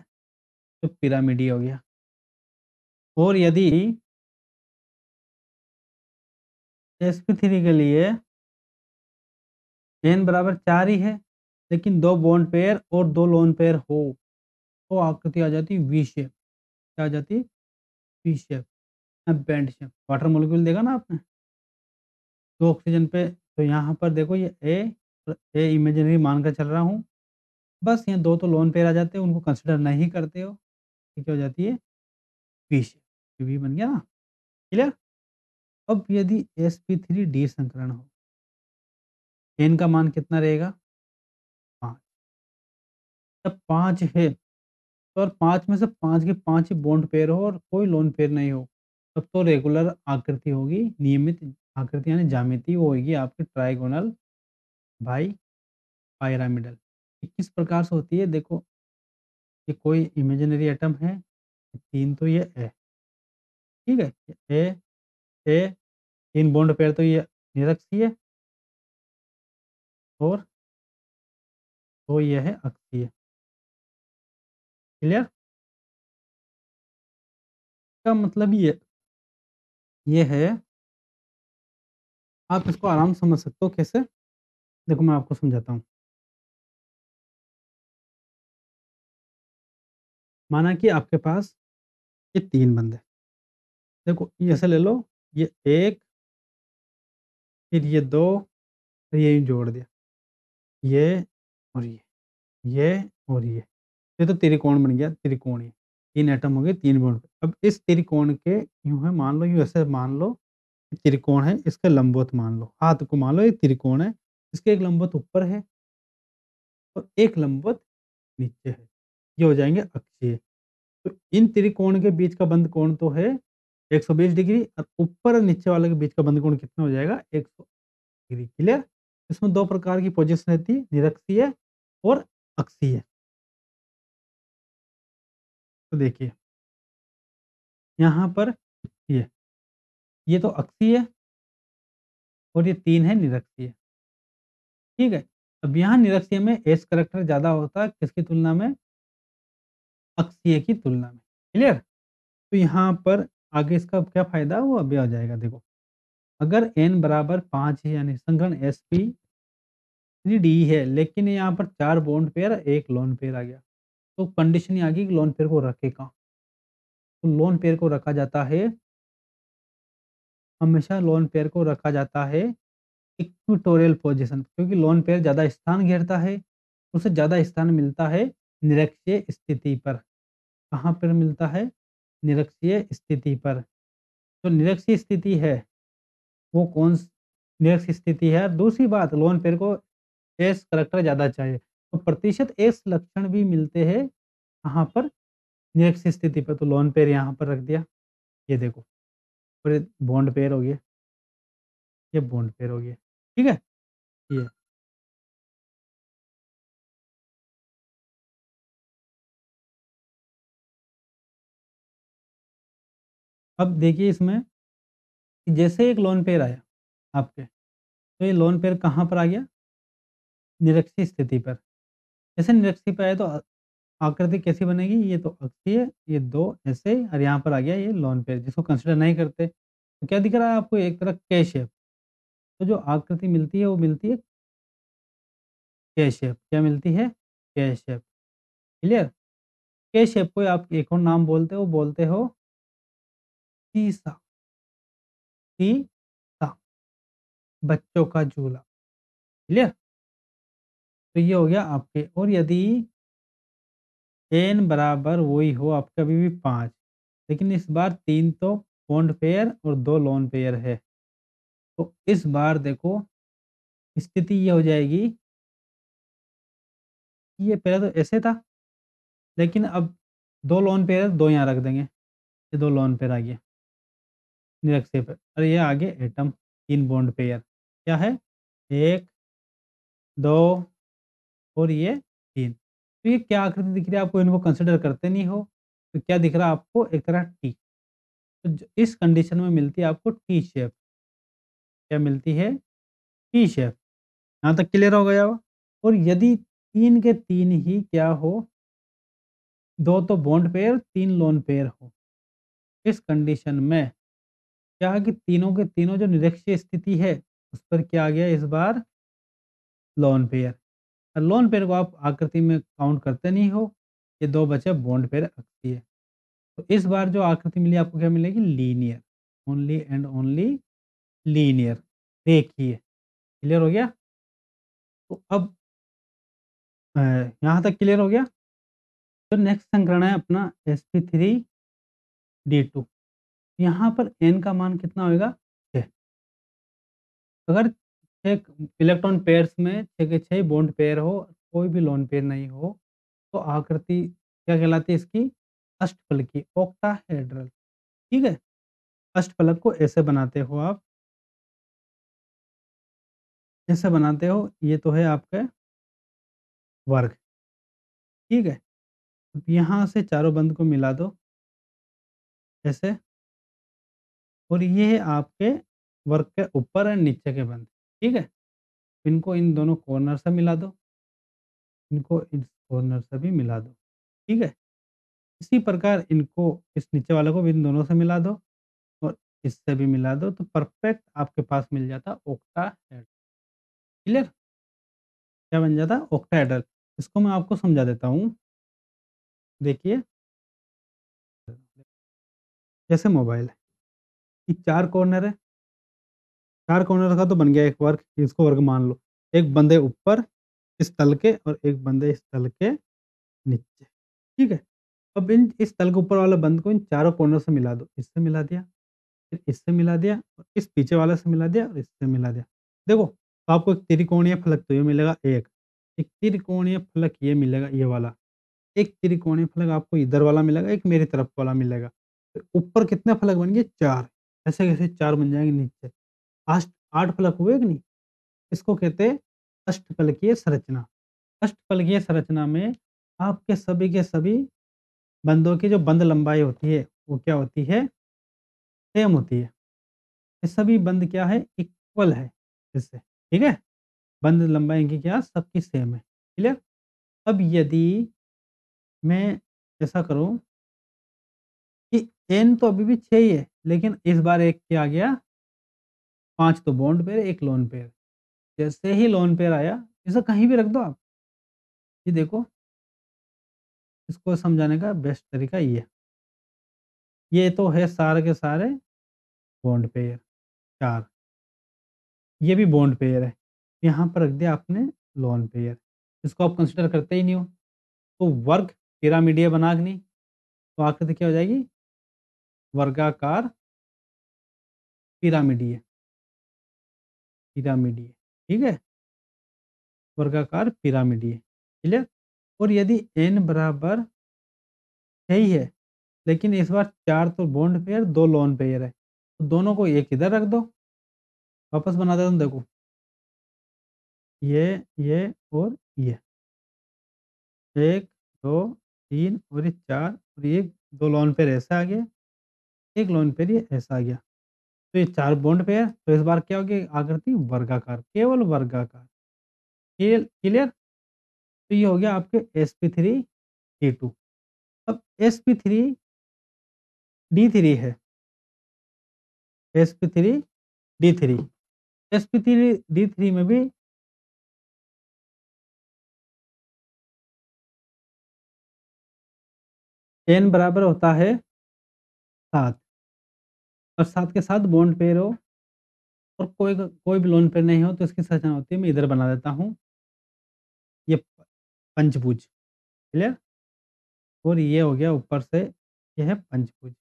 तो पिरामिडी हो गया। और यदि sp3 के लिए n बराबर 4 ही है, लेकिन 2 बॉन्ड पेयर और 2 लोन पेयर हो, तो आकृति आ जाती वी शेप। क्या आ जाती? V shape, band shape. Water molecule देखा ना आपने? 2 ऑक्सीजन पे तो यहाँ पर देखो ये ए इमेजिनरी मानकर चल रहा हूँ। बस यहाँ 2 तो लोन पेयर आ जाते हैं, उनको कंसीडर नहीं करते हो, ये क्या हो जाती है बी शेप। बी बन गया ना, क्लियर? अब यदि sp3 संकरण हो, n का मान कितना रहेगा? 5। जब 5 है तो और 5 में से 5 के 5 ही बॉन्ड पेयर हो और कोई लोन पेयर नहीं हो, तब तो रेगुलर आकृति होगी, नियमित आकृति यानी ज्यामिति वो होगी आपकी ट्राइगोनल बाई पायरामिडल। ये किस प्रकार से होती है देखो, ये कोई इमेजिनरी एटम है, 3 तो ये है, ठीक है? ए, ए 3 बॉन्ड पेयर तो ये निरक्षीय और 2 ये है अक्षीय, क्लियर? इसका मतलब ये है, आप इसको आराम से समझ सकते हो कैसे? देखो मैं आपको समझाता हूँ। माना कि आपके पास ये 3 बंदे, देखो ये ऐसे ले लो, ये 1 फिर ये 2 फिर ये जोड़ दिया, ये और ये और ये तो त्रिकोण बन गया, त्रिकोणीय। 3 एटम हो गए 3 बॉन्ड। अब इस त्रिकोण के यूँ है मान लो, यूँ ऐसे मान लो, ये त्रिकोण है, इसके लंबवत मान लो, हाथ को मान लो ये त्रिकोण है, इसके एक लंबवत ऊपर है और एक लंबवत नीचे है। ये हो जाएँगे अक्षीय। तो इन त्रिकोण के बीच का बंध कोण तो है 120 डिग्री और ऊपर और नीचे वाले के बीच का बंध कोण कितना हो जाएगा 100 डिग्री, क्लियर? इसमें 2 प्रकार की पोजीशन रहती है, निरक्षीय और अक्षीय। तो देखिए, यहाँ पर ये ये तो अक्षीय और ये 3 है निरक्षीय, ठीक है? अब यहाँ निरक्षीय में एस करैक्टर ज़्यादा होता है किसकी तुलना में? अक्षीय की तुलना में, क्लियर? तो यहाँ पर आगे इसका क्या फ़ायदा वो अभी आ जाएगा देखो। अगर n बराबर 5 है यानी संघन sp3d है, लेकिन यहाँ पर 4 बॉन्ड पेयर 1 लोन पेयर आ गया। तो कंडीशन ये आ गई कि लोन पेयर को रखे कहाँ? तो लोन पेयर को रखा जाता है, हमेशा लोन पेयर को रखा जाता है इक्वेटोरियल पोजीशन, क्योंकि लोन पेयर ज़्यादा स्थान घेरता है, उसे ज़्यादा स्थान मिलता है निरक्षीय स्थिति पर। कहाँ पर मिलता है? निरक्षीय स्थिति पर। जो निरक्षीय स्थिति है, वो निरक्षीय स्थिति है। दूसरी बात, लोन पेयर को एस करैक्टर ज़्यादा चाहिए, तो प्रतिशत एस लक्षण भी मिलते हैं कहाँ पर? निरक्षीय स्थिति पर। तो लोन पेयर यहाँ पर रख दिया, ये देखो, और ये बॉन्ड पेयर हो गया, ये बॉन्ड पेयर हो गया, ठीक है? ये अब देखिए इसमें कि जैसे एक लोन पेयर आया आपके, तो ये लोन पेयर कहाँ पर आ गया? निरक्षीय स्थिति पर। जैसे निरक्षीय पे आया तो आकृति कैसी बनेगी? ये तो अक्षीय, ये 2 ऐसे और यहाँ पर आ गया ये लोन पेयर जिसको कंसीडर नहीं करते। तो क्या दिख रहा है आपको? एक तरफ के शेप। तो जो आकृति मिलती है वो मिलती है के शेप। क्या मिलती है? के शेप, क्लियर? के शेप को आप एक और नाम बोलते हो सीसा, सीसा, बच्चों का झूला, क्लियर? तो ये हो गया आपके। और यदि n बराबर वही हो आपका अभी भी 5, लेकिन इस बार 3 तो बॉन्ड पेयर और 2 लोन पेयर है। तो इस बार देखो स्थिति ये हो जाएगी कि ये पहले तो ऐसे था, लेकिन अब 2 लोन पेयर 2 यहाँ रख देंगे। ये 2 लोन पेयर आ गया निरक्षीय पे और ये आगे एटम 3 बॉन्ड पेयर। क्या है? 1, 2 और ये 3। तो ये क्या आकृति दिख रही है आपको? इनको कंसीडर करते नहीं हो, तो क्या दिख रहा है आपको? एक तरह टी। तो इस कंडीशन में मिलती है आपको टी शेप। क्या मिलती है? T shape. यहाँ तक क्लियर हो गया हो? और यदि 3 के 3 ही क्या हो? 2 तो बॉन्ड पेयर 3 लोन पेयर हो, इस कंडीशन में क्या है कि तीनों के तीनों जो निरक्षीय स्थिति है उस पर क्या आ गया इस बार? Lone pair. और लोन पेयर को आप आकृति में काउंट करते नहीं हो, ये 2 बचे बॉन्ड पेयर अक्षीय। तो इस बार जो आकृति मिली आपको क्या मिलेगी? Linear, only and only linear. रेखीय। क्लियर हो गया? तो अब यहाँ तक क्लियर हो गया? तो नेक्स्ट संकरण है अपना sp3d2। यहाँ पर n का मान कितना होएगा? 6। अगर 6 इलेक्ट्रॉन पेयर्स में 6 के 6 बॉन्ड पेयर हो, कोई भी लोन पेयर नहीं हो, तो आकृति क्या कहलाती है इसकी? अष्टफलकीय, ऑक्टाहेड्रल। ठीक है? अष्टफलक को ऐसे बनाते हो आप, ऐसे बनाते हो, ये तो है आपका वर्ग। ठीक है? अब यहाँ से चारों बंद को मिला दो, ऐसे, और ये है आपके वर्ग के ऊपर और नीचे के बंद। ठीक है? इनको इन दोनों कॉर्नर से मिला दो, इनको इस कॉर्नर से भी मिला दो। ठीक है? इसी प्रकार इनको, इस नीचे वाले को भी इन दोनों से मिला दो और इससे भी मिला दो, तो परफेक्ट आपके पास मिल जाता ऑक्टाहेड्रल। क्लियर? क्या बन जाता? ऑक्टाहेड्रल। इसको मैं आपको समझा देता हूँ। देखिए, जैसे मोबाइल है, ये 4 कॉर्नर है, 4 कॉर्नर का तो बन गया एक वर्ग, इसको वर्ग मान लो। एक बंदे ऊपर इस तल के और एक बंदे इस तल के नीचे। ठीक है? अब इन इस तल के ऊपर वाले बंद को इन चारों कॉर्नर से मिला दो। इससे मिला दिया, फिर इससे मिला दिया और इस पीछे वाले से मिला दिया और इससे मिला दिया। देखो, तो आपको एक त्रिकोणीय फलक तो ये मिलेगा एक। एक त्रिकोणीय फलक ये मिलेगा ये वाला। एक त्रिकोणीय फलक आपको इधर वाला मिलेगा, एक मेरी तरफ वाला मिलेगा। तो ऊपर कितने फलक बन गए? 4। ऐसे कैसे 4 बन जाएँगे नीचे? आष्ट 8 फलक हुए कि नहीं? इसको कहते हैं अष्टफलकीय संरचना। अष्टफलकीय संरचना में आपके सभी के सभी बंधों की जो बंध लंबाई होती है, वो क्या होती है? सेम होती है। ये सभी बंध क्या है? इक्वल है इससे। ठीक है? बंध लंबाई इनकी क्या? सबकी सेम है। क्लियर? अब यदि मैं ऐसा करूँ कि n तो अभी भी 6 ही है, लेकिन इस बार एक क्या आ गया? 5 तो बॉन्ड पेयर, 1 लोन पेयर। जैसे ही लोन पेयर आया, इसे कहीं भी रख दो आप। ये देखो, इसको समझाने का बेस्ट तरीका ये है। ये तो है सारे के सारे बॉन्ड पेयर 4। ये भी बॉन्ड पेयर है। यहाँ पर रख दिया आपने लोन पेयर। इसको आप कंसीडर करते ही नहीं हो। तो वर्ग पिरामिडीय बना कि नहीं? तो आकृति क्या हो जाएगी? वर्गाकार पिरामिडीय। पिरामिडीय। ठीक है? वर्गाकार पिरामिडीय। क्लियर? और यदि n बराबर 6 ही है, लेकिन इस बार 4 तो बॉन्ड पेयर, 2 लोन पेयर है, तो दोनों को एक इधर रख दो। वापस बना देता हूँ, देखो। ये और ये। 1, 2, 3 और ये 4 और ये 2 लोन पेयर ऐसा आ गया, 1 लोन पेयर ये ऐसा आ गया। तो ये 4 बॉन्ड पेयर, तो इस बार क्या हो गया? आकृति वर्गाकार, केवल वर्गाकार। क्लियर? तो ये हो गया आपके sp3d2। अब sp3d3 है, sp3d3, sp3d3 में भी n बराबर होता है 7 और 7 के साथ बॉन्ड पेयर हो और कोई भी लोन पेयर नहीं हो, तो इसकी संरचना होती है, मैं इधर बना देता हूँ, ये पंचभुज। क्लियर? और ये हो गया ऊपर से, ये है पंचभुज।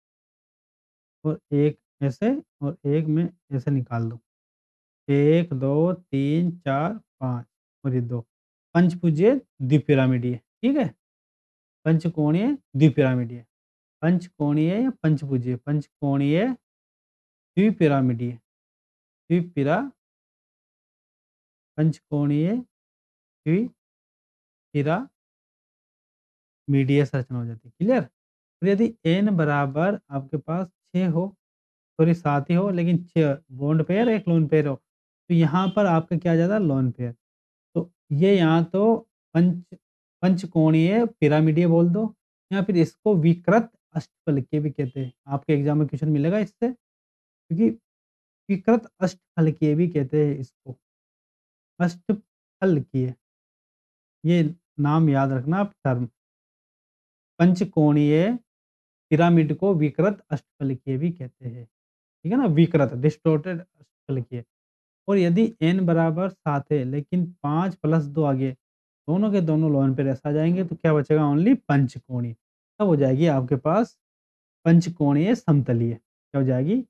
और एक ऐसे और एक में ऐसे निकाल दो। 1, 2, 3, 4, 5 और ये 2। पंचभुजीय द्विपिरामिडीय। ठीक है? पंचकोणीय द्विपिरामिडीय। पंचकोणीय या पंचभुजीय? पंचकोणीय द्विपिरामिडीय। द्विपिरा पंचकोणीय द्विपिरामिडीय संरचना हो जाती है। क्लियर? और यदि n बराबर आपके पास 6 हो, सॉरी 7 ही हो, लेकिन 6 बॉन्ड पेयर, 1 लोन पेयर हो, तो यहाँ पर आपका क्या आ जाता है? Lone pair. तो ये यहाँ तो पंचकोणीय पिरामिडीय बोल दो, या फिर इसको विकृत अष्टफलकीय भी कहते हैं। आपके एग्जाम में क्वेश्चन मिलेगा इससे, क्योंकि विकृत अष्टफलकीय भी कहते हैं इसको। अष्टफलकीय, ये नाम याद रखना आप टर्म। पंचकोणीय पिरामिड को विकृत अष्टफलकीय भी कहते हैं। ठीक है ना? विकृत, डिस्टॉर्टेड अष्टफलकीय। और यदि n बराबर 7 है लेकिन 5 प्लस 2 आगे, दोनों के दोनों लोन पेयर ऐसा जाएँगे तो क्या बचेगा ओनली पंचकोणीय। तब हो जाएगी आपके पास पंचकोणीय समतलीय। क्या हो जाएगी?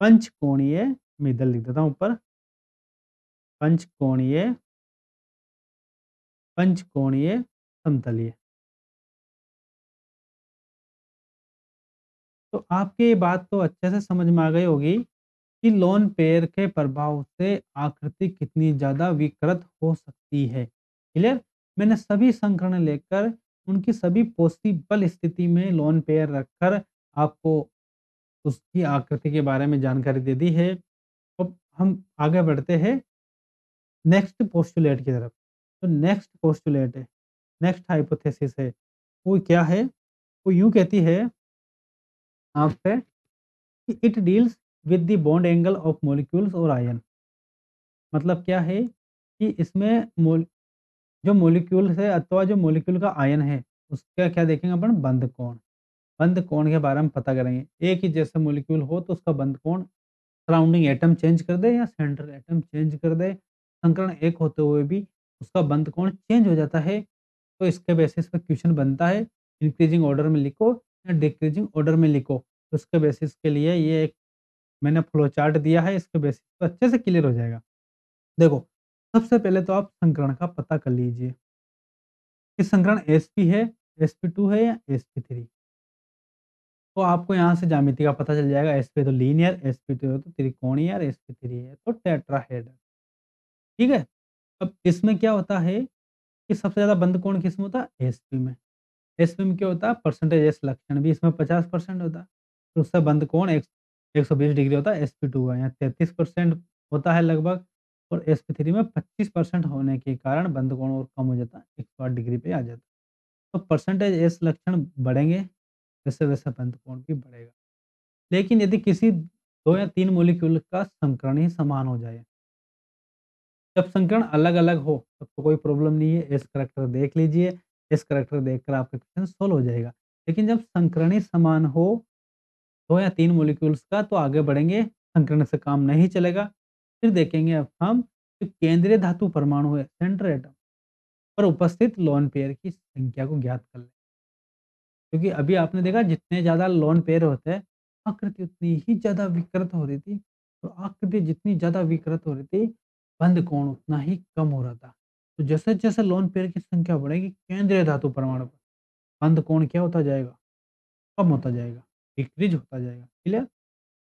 पंचकोणीय, मैं इधर लिख देता हूँ ऊपर, पंचकोणीय पंचकोणीय समतलीय। तो आपकी ये बात तो अच्छे से समझ में आ गई होगी कि लोन पेयर के प्रभाव से आकृति कितनी ज़्यादा विकृत हो सकती है। क्लियर? मैंने सभी संकर्ण लेकर उनकी सभी पॉसिबल स्थिति में लोन पेयर रखकर आपको उसकी आकृति के बारे में जानकारी दे दी है। अब हम आगे बढ़ते हैं नेक्स्ट पोस्टुलेट की तरफ। तो नेक्स्ट पोस्टुलेट है, नेक्स्ट हाइपोथेसिस है, वो क्या है? वो यूँ कहती है आपसे कि it deals with the bond angle of molecules और आयन। मतलब क्या है कि इसमें जो मॉलिक्यूल्स है अथवा जो मॉलिक्यूल का आयन है, उसका क्या देखेंगे अपन? बंध कोण। बंध कोण के बारे में पता करेंगे। एक ही जैसा मॉलिक्यूल हो तो उसका बंध कोण सराउंडिंग एटम चेंज कर दे या सेंट्रल एटम चेंज कर दे, संकरण एक होते हुए भी उसका बंध कोण चेंज हो जाता है, तो इसके बेसिस पे क्वेश्चन बनता है इंक्रीजिंग ऑर्डर में लिखो या डिक्रीजिंग ऑर्डर में लिखो। तो उसके बेसिस के लिए ये एक मैंने फ्लो चार्ट दिया है, इसके बेसिस पे अच्छे से क्लियर हो जाएगा। देखो, सबसे पहले तो आप संकरण का पता कर लीजिए कि संकरण sp है, sp2 है या sp3। तो आपको यहाँ से ज्यामिति का पता चल जाएगा। sp तो लीनियर, sp2 है तो त्रिकोणीय और sp3 है तो टेट्राहेड्रल। ठीक है? अब इसमें क्या होता है कि सबसे ज़्यादा बंद कोण किसमें होता है? sp में। sp में क्या होता है? परसेंटेज s लक्षण भी इसमें 50% होता है। तो उससे बंद कोण एक 120 डिग्री होता है sp2 का, यहाँ 33% होता है लगभग, और sp3 में 25% होने के कारण बंद कोण और कम हो जाता है, 108 डिग्री पे आ जाता है। तो परसेंटेज s लक्षण बढ़ेंगे, वैसे-वैसे बंद कोण भी बढ़ेगा। लेकिन यदि किसी 2 या 3 मॉलिक्यूल का संकरण ही समान हो जाए, जब संकरण अलग-अलग हो तब तो कोई प्रॉब्लम नहीं है, एस करैक्टर देख लीजिए, एस करैक्टर देखकर आपका क्वेश्चन सॉल्व हो जाएगा। लेकिन जब संकरण ही समान हो 2 या 3 मॉलिक्यूल्स का तो आगे बढ़ेंगे, संकरण से काम नहीं चलेगा। फिर देखेंगे अब हम जो केंद्रीय धातु परमाणु है, सेंट्रल एटम पर उपस्थित लोन पेयर की संख्या को ज्ञात कर लें। क्योंकि अभी आपने देखा जितने ज़्यादा लोन पेयर होते हैं, आकृति उतनी ही ज़्यादा विकृत हो रही थी। तो आकृति जितनी ज़्यादा विकृत हो रही थी, बंध कोण उतना ही कम हो रहा था। तो जैसे-जैसे लोन पेयर की संख्या बढ़ेगी केंद्रीय धातु परमाणु पर, बंध कोण क्या होता जाएगा? कम होता जाएगा, डिक्रीज़ होता जाएगा। क्लियर?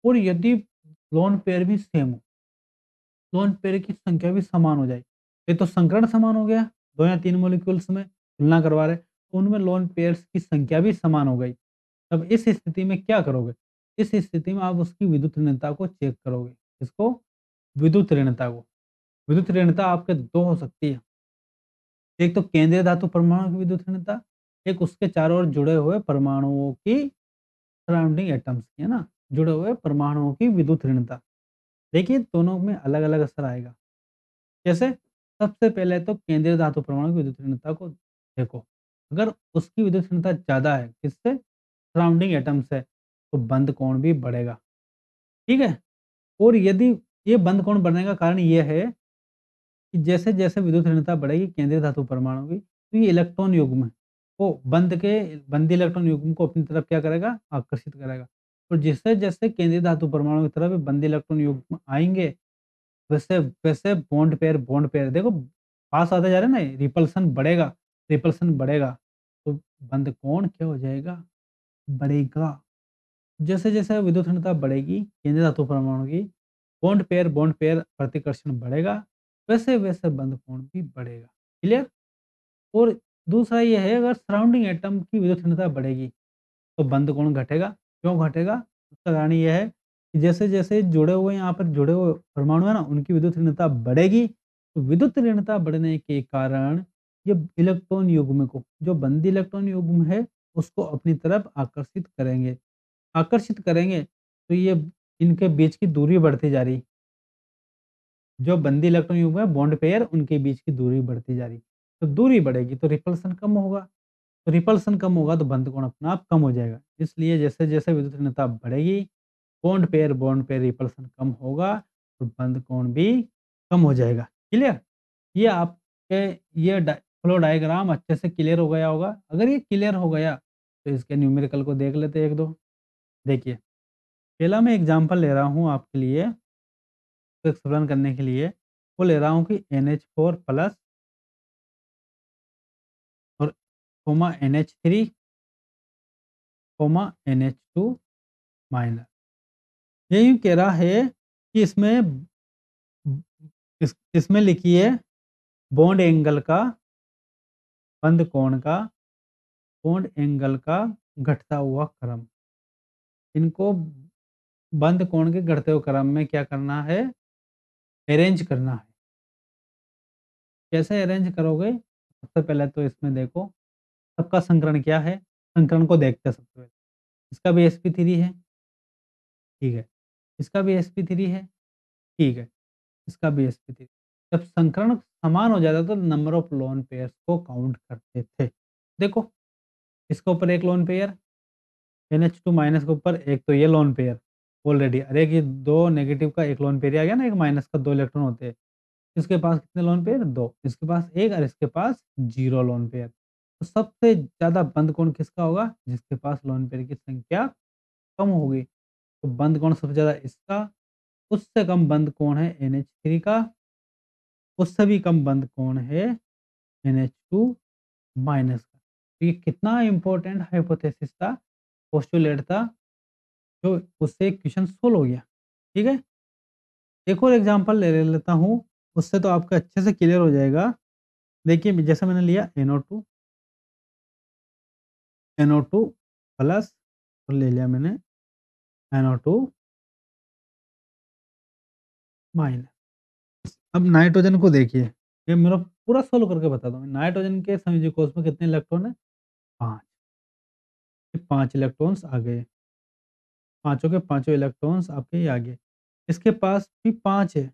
और यदि लोन पेयर भी सेम हो, लोन पेयर की संख्या भी समान हो जाए, ये तो संकरण समान हो गया, 2 या 3 मॉलिक्यूल्स में तुलना करवा रहे, तो उनमें लोन पेयर्स की संख्या भी समान हो गई। तब इस स्थिति में क्या करोगे? इस स्थिति में आप उसकी विद्युत ऋणता को चेक करोगे। किसको? विद्युत ऋणता को। विद्युत ऋणता आपके 2 हो सकती है। एक तो केंद्रीय धातु परमाणु की विद्युत ऋणता, एक उसके चारों ओर जुड़े हुए परमाणुओं की सराउंडिंग एटम्स की, है ना? जुड़े हुए परमाणुओं की विद्युत ऋणता। देखिए दोनों में अलग-अलग असर आएगा। कैसे? सबसे पहले तो केंद्रीय धातु परमाणु की विद्युत ऋणता को देखो। अगर उसकी विद्युत ऋणता ज़्यादा है, किससे? सराउंडिंग एटम से, तो बंध कोण भी बढ़ेगा। ठीक है? और यदि ये बंध कोण बढ़ने का कारण ये है कि जैसे-जैसे विद्युत ऋणता बढ़ेगी केंद्रीय धातु परमाणु की, तो ये इलेक्ट्रॉन युग्म को बंदी इलेक्ट्रॉन युग्म को अपनी तरफ क्या करेगा? आकर्षित करेगा। और जैसे-जैसे केंद्रीय धातु परमाणु की तरफ बंदी इलेक्ट्रॉन युग्म आएँगे, वैसे-वैसे बॉन्ड पेयर देखो पास आते जा रहे हैं ना, रिपल्शन बढ़ेगा, तो बंध कोण क्या हो जाएगा? बढ़ेगा। जैसे-जैसे विद्युत ऋणता बढ़ेगी केंद्रीय धातु परमाणु की, बॉन्ड पेयर प्रतिकर्षण बढ़ेगा, वैसे-वैसे बंध कोण भी बढ़ेगा। क्लियर? और दूसरा ये है अगर सराउंडिंग एटम की विद्युत ऋणता बढ़ेगी, तो बंध कोण घटेगा। क्यों घटेगा? उसका कारण ये है कि जैसे-जैसे जुड़े हुए परमाणु है ना, उनकी विद्युत ऋणता बढ़ेगी, तो विद्युत ऋणता बढ़ने के कारण ये इलेक्ट्रॉन युग्म को, जो बंदी इलेक्ट्रॉन युग्म है, उसको अपनी तरफ आकर्षित करेंगे, तो ये इनके बीच की दूरी बढ़ती जा रही। जो बंदी इलेक्ट्रॉन युग्म है बॉन्ड पेयर उनके बीच की दूरी बढ़ती जा रही। तो दूरी बढ़ेगी तो रिपल्सन कम होगा। तो रिपल्सन कम होगा तो बंध कोण अपने आप कम हो जाएगा। इसलिए जैसे-जैसे विद्युत ऋणता बढ़ेगी, बॉन्ड पेयर रिपल्सन कम होगा, तो बंध कोण भी कम हो जाएगा। क्लियर? ये आपके ये फ्लो डायग्राम अच्छे से क्लियर हो गया होगा। अगर ये क्लियर हो गया तो इसके न्यूमेरिकल को देख लेते हैं 1-2। देखिए, पहला मैं एग्ज़ाम्पल ले रहा हूँ आपके लिए, तो एक्सप्लेन करने के लिए। वो ले रहा हूँ कि NH4 प्लस और coma NH3 coma NH2 minus. ये यूँ कह रहा है कि इसमें लिखिए बॉन्ड एंगल का, बंद कोण का, बॉन्ड एंगल का घटता हुआ क्रम। इनको बंद कोण के घटते हुए क्रम में क्या करना है? अरेंज करना है। कैसे अरेंज करोगे? सबसे पहले तो इसमें देखो सबका संकरण क्या है? संकरण को देखते हैं सबसे पहले। इसका भी sp3 है, ठीक है। इसका भी sp3 है, ठीक है। इसका भी sp3। जब संकरण समान हो जाता तो नंबर ऑफ लोन पेयर्स को काउंट करते थे। देखो, इसके ऊपर एक लोन पेयर, NH2 माइनस के ऊपर एक, तो ये लोन पेयर ऑलरेडी, अरे कि 2 नेगेटिव का 1 लोन पेयर आ गया ना, एक माइनस का 2 इलेक्ट्रॉन होते हैं। इसके पास कितने लोन पेयर? 2। इसके पास 1 और इसके पास 0 लोन पेयर। तो सबसे ज़्यादा बंद कोण किसका होगा? जिसके पास लोन पेयर की संख्या कम होगी। तो बंद कोण सबसे ज़्यादा इसका, उससे कम बंद कोण है NH3 का, उससे भी कम बंद कोण है NH2 माइनस का। तो ये कितना इम्पोर्टेंट हाइपोथेसिस था, पोस्टुलेट था, जो उससे क्वेश्चन सोल्व हो गया। ठीक है? एक और एग्जांपल ले लेता हूँ, उससे तो आपका अच्छे से क्लियर हो जाएगा। देखिए, जैसे मैंने लिया NO2 प्लस और ले लिया मैंने NO2 माइनस। अब नाइट्रोजन को देखिए, ये मेरा पूरा सोल्व करके बताता हूँ। नाइट्रोजन के संयोजी कोष में कितने इलेक्ट्रॉन है? 5। ये 5 इलेक्ट्रॉन्स आ गए। पाँचों के पाँचों इलेक्ट्रॉन्स आपके ये आ गए। इसके पास भी 5 है,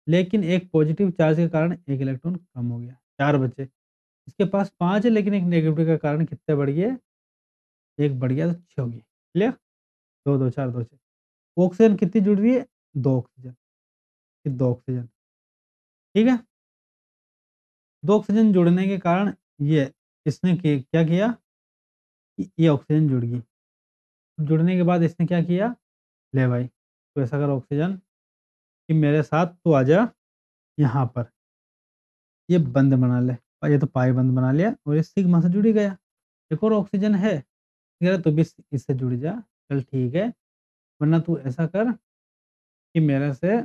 लेकिन एक पॉजिटिव चार्ज के कारण 1 इलेक्ट्रॉन कम हो गया, 4 बचे। इसके पास 5 है, लेकिन एक नेगेटिव के कारण कितने बढ़ गए? 1 बढ़ गया, तो 6 हो गए। क्लियर? 2, 2, 4, 2, 6। ऑक्सीजन कितनी जुड़ रही है? 2 ऑक्सीजन। ये 2 ऑक्सीजन, ठीक है? 2 ऑक्सीजन जुड़ने के कारण ये इसने क्या किया कि ये ऑक्सीजन जुड़ गई। जुड़ने के बाद इसने क्या किया? ले भाई, तो ऐसा कर ऑक्सीजन कि मेरे साथ तू आ जा यहाँ पर, ये बंद बना ले। और ये तो पाई बंद बना लिया और ये सिग्मा से जुड़ ही गया। एक और ऑक्सीजन है, कह रहा तू भी इससे जुड़ जा। चल ठीक है, वरना तू ऐसा कर कि मेरे से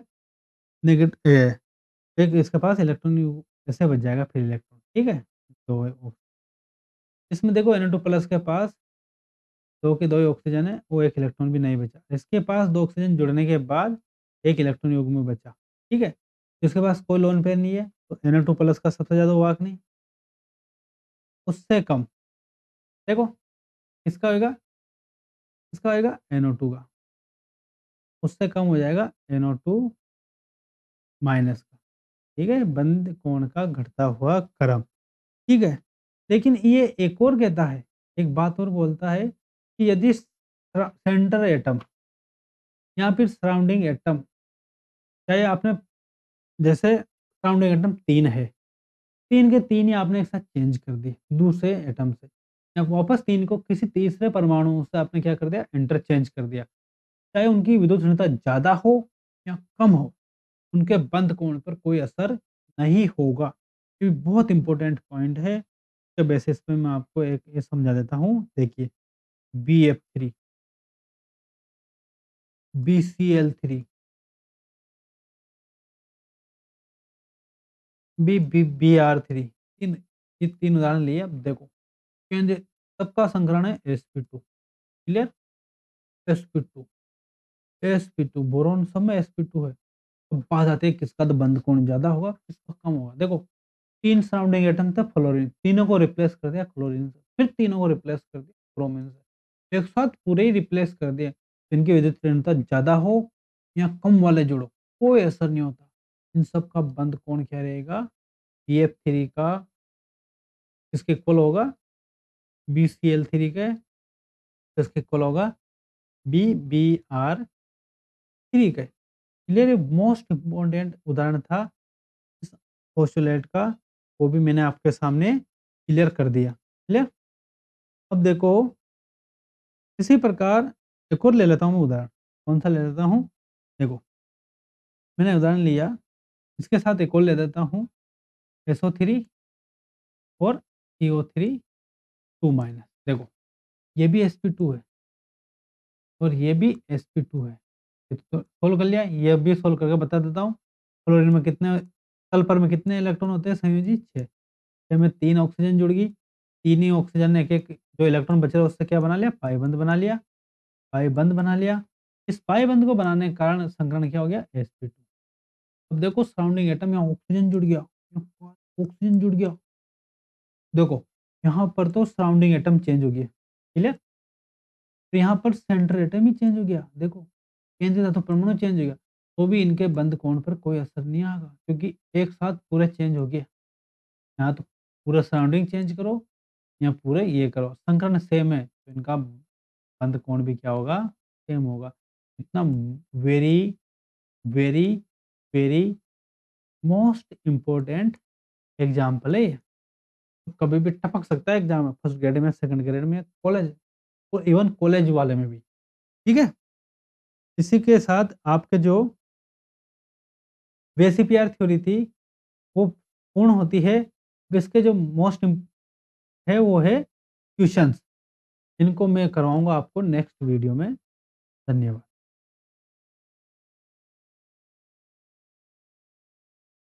एक इसके पास इलेक्ट्रॉन ऐसे बच जाएगा, फ्री इलेक्ट्रॉन, ठीक है? तो इसमें देखो Na2 प्लस के पास 2 के 2 ही ऑक्सीजन है, वो 1 इलेक्ट्रॉन भी नहीं बचा। इसके पास 2 ऑक्सीजन जुड़ने के बाद 1 इलेक्ट्रॉन युग्म में बचा, ठीक है? इसके पास कोई लोन पेयर नहीं है, तो Na2 प्लस का सबसे ज़्यादा वाहक नहीं, उससे कम देखो किसका होएगा? किसका होएगा? NO2 का। उससे कम हो जाएगा NO2 माइनस का, ठीक है? बंद कोण का घटता हुआ क्रम, ठीक है? लेकिन ये एक और कहता है, एक बात और बोलता है कि यदि सेंटर एटम या फिर सराउंडिंग एटम, चाहे आपने जैसे सराउंडिंग एटम 3 है, 3 के 3 ही आपने एक साथ चेंज कर दिए दूसरे एटम से, या वापस 3 को किसी तीसरे परमाणु से आपने क्या कर दिया? इंटरचेंज कर दिया। चाहे उनकी विद्युत ऋणता ज़्यादा हो या कम हो, उनके बंद कोण पर कोई असर नहीं होगा। ये बहुत इंपॉर्टेंट पॉइंट है, के बेसिस पे मैं आपको एक ये समझा देता हूँ। देखिए, BF3, BCl3, BR3, ये 3 उदाहरण लिए। अब देखो, केंद्र सबका संकरण है sp2, clear? sp2, sp2 boron सब में sp2 है। अब बात आती है किसका तो बंद कोण ज़्यादा होगा, किसका कम होगा। देखो, 3 सराउंडिंग एटम थे फ्लोरीन, तीनों को रिप्लेस कर दिया क्लोरीन से, फिर तीनों को रिप्लेस कर दिया ब्रोमीन से। एक साथ पूरे ही रिप्लेस कर दिए। इनकी विद्युत ऋणता ज़्यादा हो या कम वाले जोड़ो, कोई असर नहीं होता। इन सब का बंद कोण क्या रहेगा? BF3 का किसके इक्वल होगा? BCl3 के किसके इक्वल होगा? BBr3 के, क्लियर है? मोस्ट इम्पोर्टेंट उदाहरण था इस पोस्टुलेट का, वो भी मैंने आपके सामने क्लियर कर दिया। क्लियर? अब देखो इसी प्रकार एक और ले लेता हूँ मैं उदाहरण। कौन-सा ले लेता हूँ? देखो, मैंने उदाहरण लिया, इसके साथ एक और ले लेता हूँ SO3 और CO3 2 माइनस। देखो, ये भी sp2 है और ये भी sp2 है। ये तो सोल्व कर लिया, ये भी सोल्व करके बता देता हूँ। क्लोरीन में कितने सल्फर में कितने इलेक्ट्रॉन होते हैं संयोजी? 6। 6 में 3 ऑक्सीजन जुड़ गई, 3 ही ऑक्सीजन ने एक-एक जो इलेक्ट्रॉन बचे उससे क्या बना लिया? पाई बंध बना लिया। पाई बंध बना लिया। इस पाई बंध को बनाने के कारण संकरण क्या हो गया? sp2। अब देखो सराउंडिंग एटम यहाँ ऑक्सीजन जुड़ गया, यहाँ ऑक्सीजन जुड़ गया। देखो, यहाँ पर तो सराउंडिंग एटम चेंज हो गया। क्लियर? तो यहाँ पर सेंटर एटम ही चेंज हो गया। देखो, चेंज हुआ तो परमाणु चेंज हो गया, तो भी इनके बंध कोण पर कोई असर नहीं आएगा क्योंकि एक साथ पूरे चेंज हो गए। यहाँ तो पूरा सराउंडिंग चेंज करो या पूरे ये करो, संकरण सेम है तो इनका बंध कोण भी क्या होगा? सेम होगा। इतना very, very, very most important example है ये। कभी भी टपक सकता है एग्जाम में, फर्स्ट ग्रेड में, सेकंड ग्रेड में, कॉलेज और इवन कॉलेज वाले में भी। ठीक है? इसी के साथ आपके जो वेसीपीआर थ्योरी थी वो पूर्ण होती है। इसके जो मोस्ट है वो है क्वेश्चंस। इनको मैं करवाऊंगा आपको नेक्स्ट वीडियो में। धन्यवाद।